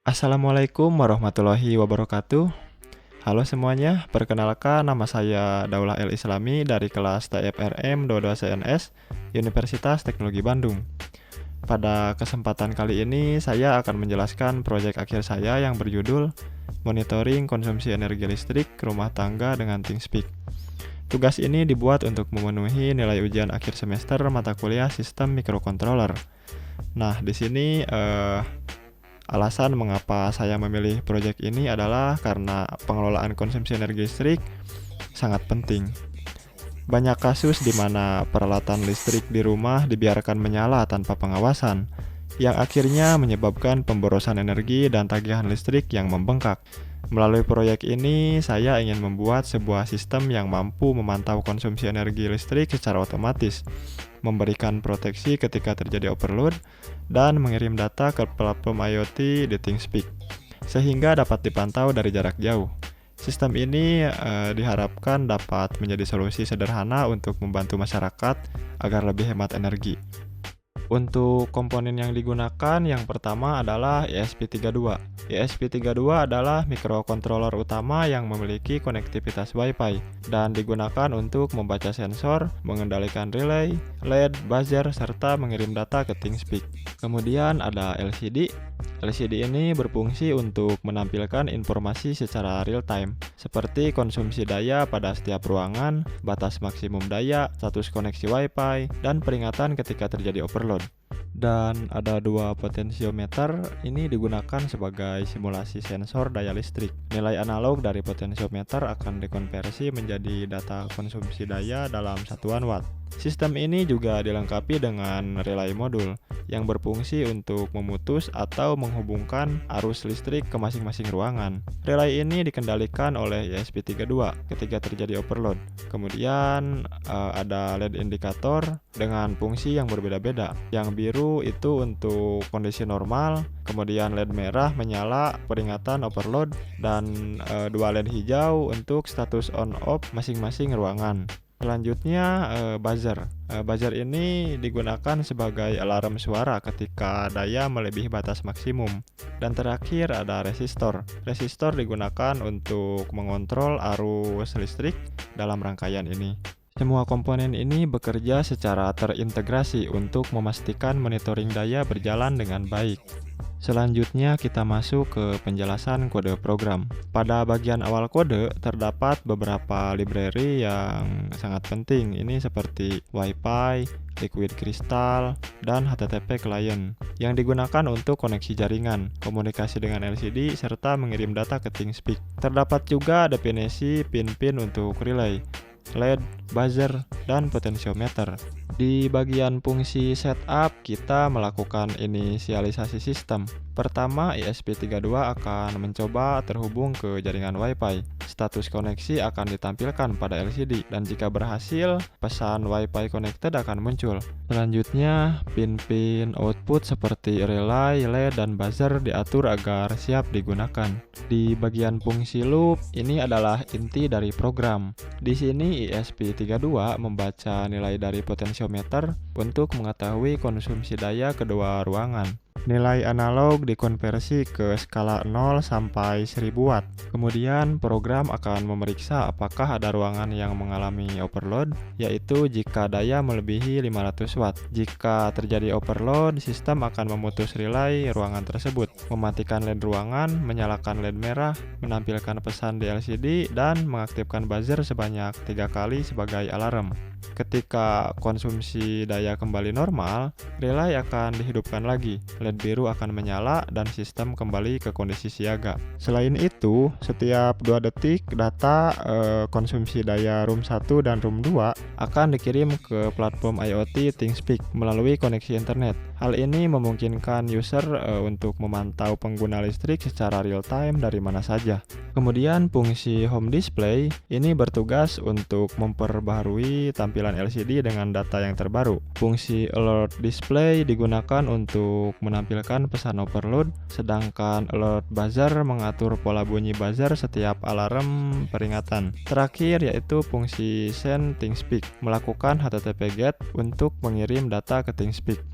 Assalamualaikum warahmatullahi wabarakatuh. Halo semuanya, perkenalkan nama saya Daulah El Islami dari kelas TFRM 22 CNS Universitas Teknologi Bandung. Pada kesempatan kali ini saya akan menjelaskan proyek akhir saya yang berjudul Monitoring Konsumsi Energi Listrik Rumah Tangga dengan ThingSpeak. Tugas ini dibuat untuk memenuhi nilai ujian akhir semester mata kuliah Sistem Microcontroller. Nah, di sini alasan mengapa saya memilih proyek ini adalah karena pengelolaan konsumsi energi listrik sangat penting. Banyak kasus di mana peralatan listrik di rumah dibiarkan menyala tanpa pengawasan, yang akhirnya menyebabkan pemborosan energi dan tagihan listrik yang membengkak. Melalui proyek ini, saya ingin membuat sebuah sistem yang mampu memantau konsumsi energi listrik secara otomatis, memberikan proteksi ketika terjadi overload, dan mengirim data ke platform IoT di ThingSpeak, sehingga dapat dipantau dari jarak jauh. Sistem ini diharapkan dapat menjadi solusi sederhana untuk membantu masyarakat agar lebih hemat energi. Untuk komponen yang digunakan, yang pertama adalah ESP32. ESP32 adalah microcontroller utama yang memiliki konektivitas Wi-Fi dan digunakan untuk membaca sensor, mengendalikan relay, LED, buzzer, serta mengirim data ke ThingSpeak. Kemudian ada LCD. LCD ini berfungsi untuk menampilkan informasi secara real time, seperti konsumsi daya pada setiap ruangan, batas maksimum daya, status koneksi Wi-Fi, dan peringatan ketika terjadi overload. Dan ada dua potensiometer, ini digunakan sebagai simulasi sensor daya listrik. Nilai analog dari potensiometer akan dikonversi menjadi data konsumsi daya dalam satuan watt. Sistem ini juga dilengkapi dengan relay modul yang berfungsi untuk memutus atau menghubungkan arus listrik ke masing-masing ruangan. Relay ini dikendalikan oleh ESP32 ketika terjadi overload. Kemudian ada LED indikator dengan fungsi yang berbeda-beda. Yang biru itu untuk kondisi normal, kemudian LED merah menyala peringatan overload, dan dua LED hijau untuk status on-off masing-masing ruangan. Selanjutnya buzzer. Buzzer ini digunakan sebagai alarm suara ketika daya melebihi batas maksimum. Dan terakhir ada resistor. Resistor digunakan untuk mengontrol arus listrik dalam rangkaian ini. Semua komponen ini bekerja secara terintegrasi untuk memastikan monitoring daya berjalan dengan baik. Selanjutnya kita masuk ke penjelasan kode program. Pada bagian awal kode terdapat beberapa library yang sangat penting. Ini seperti Wi-Fi, Liquid Crystal, dan HTTP client yang digunakan untuk koneksi jaringan, komunikasi dengan LCD, serta mengirim data ke ThingSpeak. Terdapat juga definisi pin-pin untuk relay, LED, buzzer, dan potensiometer. Di bagian fungsi setup, kita melakukan inisialisasi sistem. Pertama, ESP32 akan mencoba terhubung ke jaringan Wi-Fi. Status koneksi akan ditampilkan pada LCD, dan jika berhasil, pesan Wi-Fi connected akan muncul. Selanjutnya, pin-pin output seperti relay, LED, dan buzzer diatur agar siap digunakan. Di bagian fungsi loop, ini adalah inti dari program. Di sini ESP32 membaca nilai dari potensiometer untuk mengetahui konsumsi daya kedua ruangan. Nilai analog dikonversi ke skala 0 sampai 1000 watt. Kemudian program akan memeriksa apakah ada ruangan yang mengalami overload, yaitu jika daya melebihi 500 watt. Jika terjadi overload, sistem akan memutus relay ruangan tersebut, mematikan LED ruangan, menyalakan LED merah, menampilkan pesan di LCD, dan mengaktifkan buzzer sebanyak 3 kali sebagai alarm. Ketika konsumsi daya kembali normal, relay akan dihidupkan lagi, LED biru akan menyala, dan sistem kembali ke kondisi siaga. Selain itu, setiap 2 detik data konsumsi daya room 1 dan room 2 akan dikirim ke platform IoT ThingSpeak melalui koneksi internet. Hal ini memungkinkan user untuk memantau pengguna listrik secara real time dari mana saja. Kemudian fungsi home display ini bertugas untuk memperbaharui tampilan LCD dengan data yang terbaru. Fungsi alert display digunakan untuk menampilkan pesan overload, sedangkan alert buzzer mengatur pola bunyi buzzer setiap alarm peringatan. Terakhir yaitu fungsi send ThingSpeak, melakukan HTTP GET untuk mengirim data ke ThingSpeak.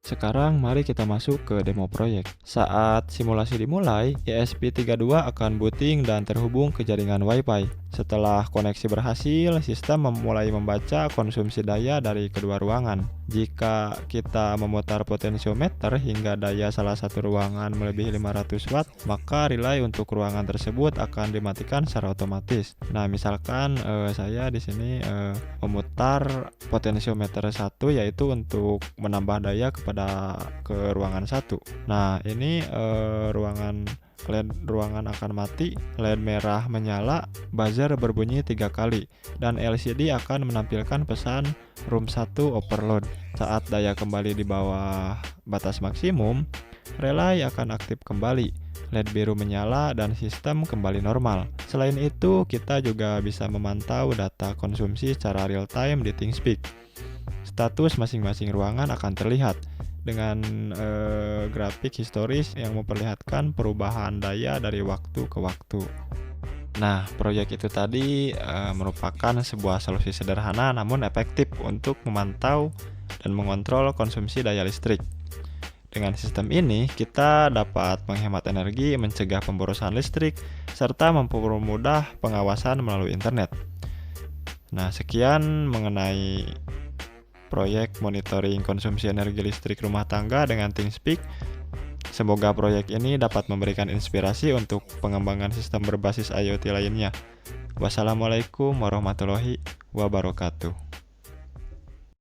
Sekarang mari kita masuk ke demo proyek. Saat simulasi dimulai, ESP32 akan booting dan terhubung ke jaringan Wi-Fi. Setelah koneksi berhasil, sistem mulai membaca konsumsi daya dari kedua ruangan. Jika kita memutar potensiometer hingga daya salah satu ruangan melebihi 500 watt, maka relay untuk ruangan tersebut akan dimatikan secara otomatis. Nah, misalkan saya di sini memutar potensiometer 1, yaitu untuk menambah daya ke ruangan 1. Nah, ini ruangan akan mati, LED merah menyala, buzzer berbunyi 3 kali, dan LCD akan menampilkan pesan room 1 overload. Saat daya kembali di bawah batas maksimum, relay akan aktif kembali, LED biru menyala, dan sistem kembali normal. Selain itu, kita juga bisa memantau data konsumsi secara real time di ThinkSpeak. Status masing-masing ruangan akan terlihat dengan grafik historis yang memperlihatkan perubahan daya dari waktu ke waktu. Nah, proyek itu tadi merupakan sebuah solusi sederhana namun efektif untuk memantau dan mengontrol konsumsi daya listrik. Dengan sistem ini, kita dapat menghemat energi, mencegah pemborosan listrik, serta mempermudah pengawasan melalui internet. Nah, sekian mengenai proyek monitoring konsumsi energi listrik rumah tangga dengan ThinkSpeak. Semoga proyek ini dapat memberikan inspirasi untuk pengembangan sistem berbasis IoT lainnya. Wassalamualaikum warahmatullahi wabarakatuh.